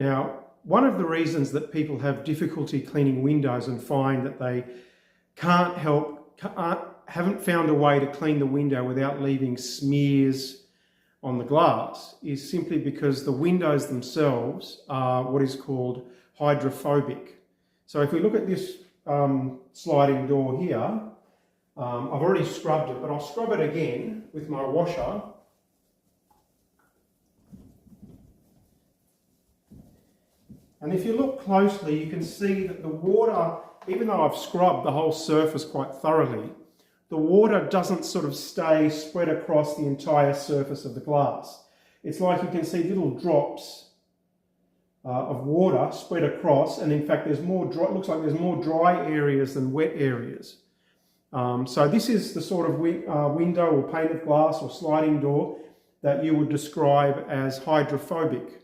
Now, one of the reasons that people have difficulty cleaning windows and find that they haven't found a way to clean the window without leaving smears on the glass is simply because the windows themselves are what is called hydrophobic. So if we look at this sliding door here, I've already scrubbed it, but I'll scrub it again with my washer. And if you look closely, you can see that the water, even though I've scrubbed the whole surface quite thoroughly, the water doesn't sort of stay spread across the entire surface of the glass. It's like you can see little drops of water spread across, and in fact there's more dry, it looks like there's more dry areas than wet areas. So this is the sort of window or pane of glass or sliding door that you would describe as hydrophobic.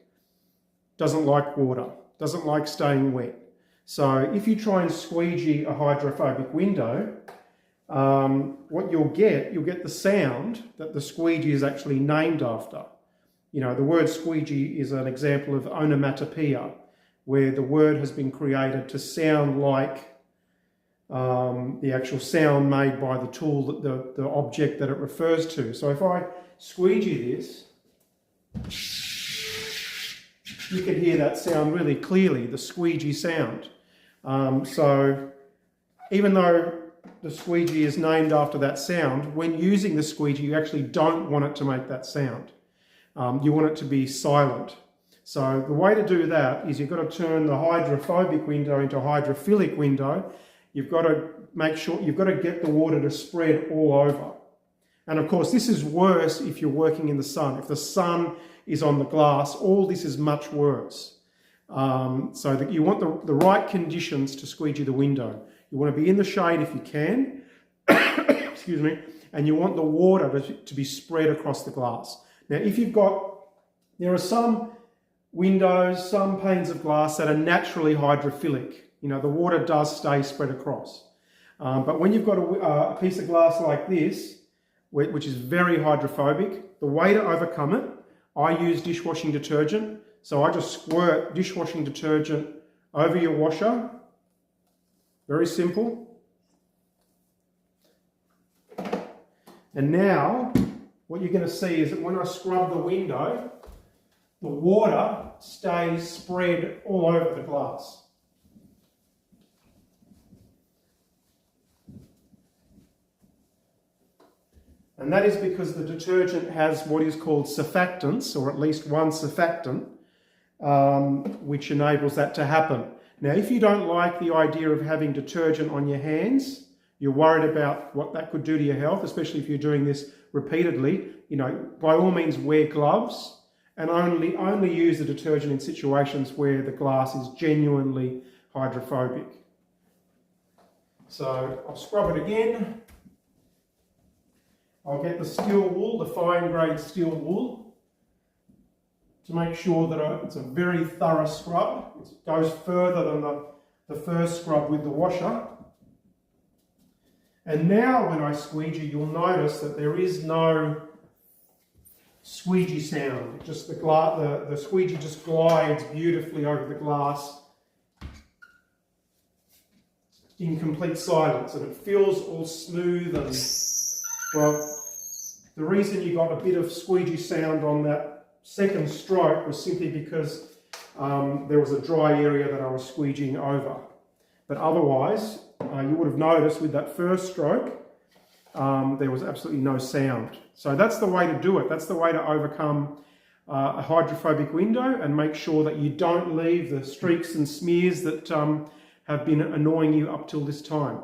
Doesn't like water, doesn't like staying wet. So if you try and squeegee a hydrophobic window, what you'll get the sound that the squeegee is actually named after. You know, the word squeegee is an example of onomatopoeia, where the word has been created to sound like the actual sound made by the tool, the object that it refers to. So if I squeegee this, you can hear that sound really clearly, the squeegee sound. So even though the squeegee is named after that sound, when using the squeegee, you actually don't want it to make that sound. You want it to be silent. So the way to do that is you've got to turn the hydrophobic window into a hydrophilic window. You've got to make sure, you've got to get the water to spread all over. And of course, this is worse if you're working in the sun. If the sun is on the glass, all this is much worse. So that you want the right conditions to squeegee the window. You want to be in the shade if you can, excuse me, and you want the water to be spread across the glass. Now, if you've got, there are some windows, some panes of glass that are naturally hydrophilic. You know, the water does stay spread across. But when you've got a piece of glass like this, which is very hydrophobic, the way to overcome it, I use dishwashing detergent. So I just squirt dishwashing detergent over your washer. Very simple. And now, what you're going to see is that when I scrub the window, the water stays spread all over the glass. And that is because the detergent has what is called surfactants, or at least one surfactant, which enables that to happen. Now, if you don't like the idea of having detergent on your hands, you're worried about what that could do to your health, especially if you're doing this repeatedly, you know, by all means wear gloves and only use the detergent in situations where the glass is genuinely hydrophobic. So I'll scrub it again. I'll get the steel wool, the fine grade steel wool, to make sure that it's a very thorough scrub. It goes further than the first scrub with the washer. And now when I squeegee, you'll notice that there is no squeegee sound. Just the squeegee just glides beautifully over the glass in complete silence, and it feels all smooth. And well, the reason you got a bit of squeegee sound on that second stroke was simply because there was a dry area that I was squeegeeing over. But otherwise, you would have noticed with that first stroke, there was absolutely no sound. So that's the way to do it. That's the way to overcome a hydrophobic window and make sure that you don't leave the streaks and smears that have been annoying you up till this time.